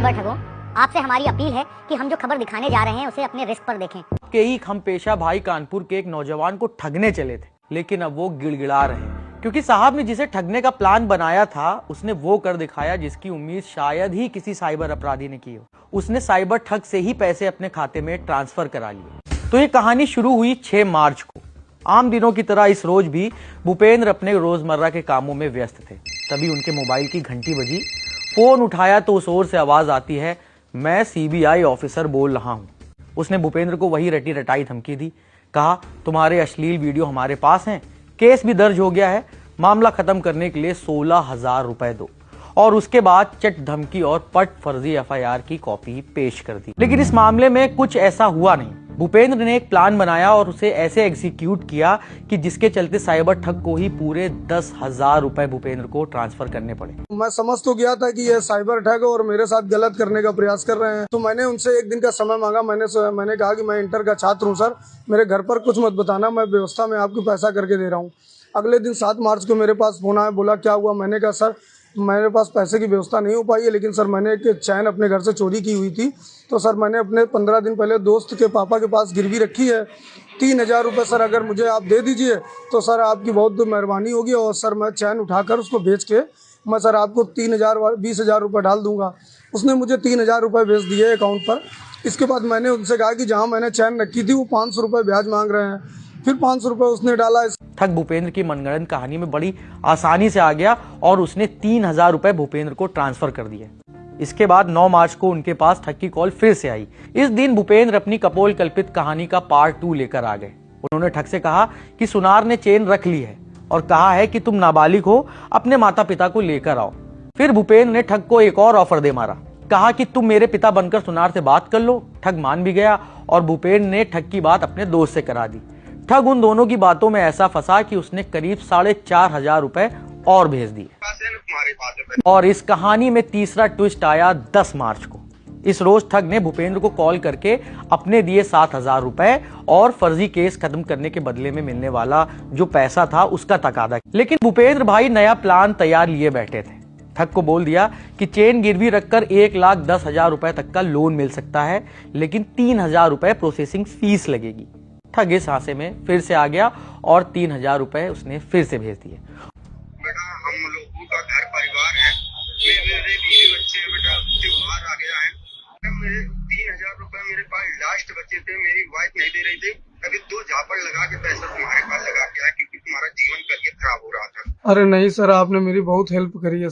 Cyber ठगों, आपसे हमारी अपील है कि हम जो खबर दिखाने जा रहे हैं उसे अपने रिस्क पर देखें। के ही हम पेशा भाई कानपुर के एक नौजवान को ठगने चले थे, लेकिन अब वो गिड़गिड़ा रहे हैं क्योंकि साहब ने जिसे ठगने का प्लान बनाया था उसने वो कर दिखाया जिसकी उम्मीद शायद ही किसी साइबर अपराधी ने की हो। उसने साइबर ठग से ही पैसे अपने खाते में ट्रांसफर करा लिए। तो ये कहानी शुरू हुई 6 मार्च को। आम दिनों की तरह इस रोज भी भूपेंद्र अपने रोजमर्रा के कामों में व्यस्त थे। तभी उनके मोबाइल की घंटी बजी। फोन उठाया तो उस ओर से आवाज आती है, मैं सीबीआई ऑफिसर बोल रहा हूं। उसने भूपेंद्र को वही रटी रटाई धमकी दी। कहा, तुम्हारे अश्लील वीडियो हमारे पास हैं, केस भी दर्ज हो गया है, मामला खत्म करने के लिए 16,000 रुपए दो। और उसके बाद चट धमकी और पट फर्जी एफआईआर की कॉपी पेश कर दी। लेकिन इस मामले में कुछ ऐसा हुआ नहीं। भूपेंद्र ने एक प्लान बनाया और उसे ऐसे एग्जीक्यूट किया कि जिसके चलते साइबर ठग को ही पूरे 10,000 रुपए भूपेंद्र को ट्रांसफर करने पड़े। मैं समझ तो गया था कि ये साइबर ठग और मेरे साथ गलत करने का प्रयास कर रहे हैं, तो मैंने उनसे एक दिन का समय मांगा। मैंने कहा कि मैं इंटर का छात्र हूं सर, मेरे घर पर कुछ मत बताना, मैं व्यवस्था में आपको पैसा करके दे रहा हूं। अगले दिन 7 मार्च को मेरे पास फोन आया, बोला क्या हुआ। मैंने कहा सर मेरे पास पैसे की व्यवस्था नहीं हो पाई है, लेकिन सर मैंने एक चैन अपने घर से चोरी की हुई थी, तो सर मैंने अपने 15 दिन पहले दोस्त के पापा के पास गिरवी रखी है 3,000 रुपये। सर अगर मुझे आप दे दीजिए तो सर आपकी बहुत मेहरबानी होगी, और सर मैं चैन उठाकर उसको बेच के मैं सर आपको 20,000 रुपये डाल दूंगा। उसने मुझे 3,000 रुपये भेज दिए अकाउंट पर। इसके बाद मैंने उनसे कहा कि जहाँ मैंने चैन रखी थी वो 500 रुपये ब्याज मांग रहे हैं। फिर 500 रुपये उसने डाला। ठग भूपेंद्र की मनगढ़ंत कहानी में बड़ी आसानी से आ गया और उसने 3,000 रुपए भूपेंद्र को ट्रांसफर कर दिए। इसके बाद 9 मार्च को उनके पास ठग की कॉल फिर से आई। इस दिन भूपेंद्र अपनी कपोल कल्पित कहानी का पार्ट 2 लेकर आ गए। उन्होंने ठग से कहा कि सुनार ने चेन रख ली है और कहा है कि तुम नाबालिग हो, अपने माता पिता को लेकर आओ। फिर भूपेंद्र ने ठग को एक और ऑफर दे मारा। कहा कि तुम मेरे पिता बनकर सुनार से बात कर लो। ठग मान भी गया और भूपेंद्र ने ठग की बात अपने दोस्त से करा दी। ठग उन दोनों की बातों में ऐसा फंसा कि उसने करीब 4,500 रुपए और भेज दिए। और इस कहानी में तीसरा ट्विस्ट आया 10 मार्च को। इस रोज ठग ने भूपेंद्र को कॉल करके अपने दिए 7,000 रुपए और फर्जी केस खत्म करने के बदले में मिलने वाला जो पैसा था उसका तकादा। लेकिन भूपेंद्र भाई नया प्लान तैयार लिए बैठे थे। ठग को बोल दिया कि चेन गिरवी रखकर 1,10,000 रुपए तक का लोन मिल सकता है, लेकिन 3,000 रुपए प्रोसेसिंग फीस लगेगी। ठग इस आशे में फिर से आ गया और 3,000 रुपए उसने फिर से भेज दिए। बेटा हम लोगों का घर परिवार है, मेरे बीवी बच्चे, बेटा त्योहार आ गया है, मेरे 3,000 रुपए मेरे पास लास्ट बचे थे, मेरी वाइफ नहीं दे रही थी। अभी 2 झापड़ लगा के पैसा तुम्हारे पास लगा के आया क्योंकि तुम्हारा जीवन करियर खराब हो रहा था। अरे नहीं सर, आपने मेरी बहुत हेल्प करी है।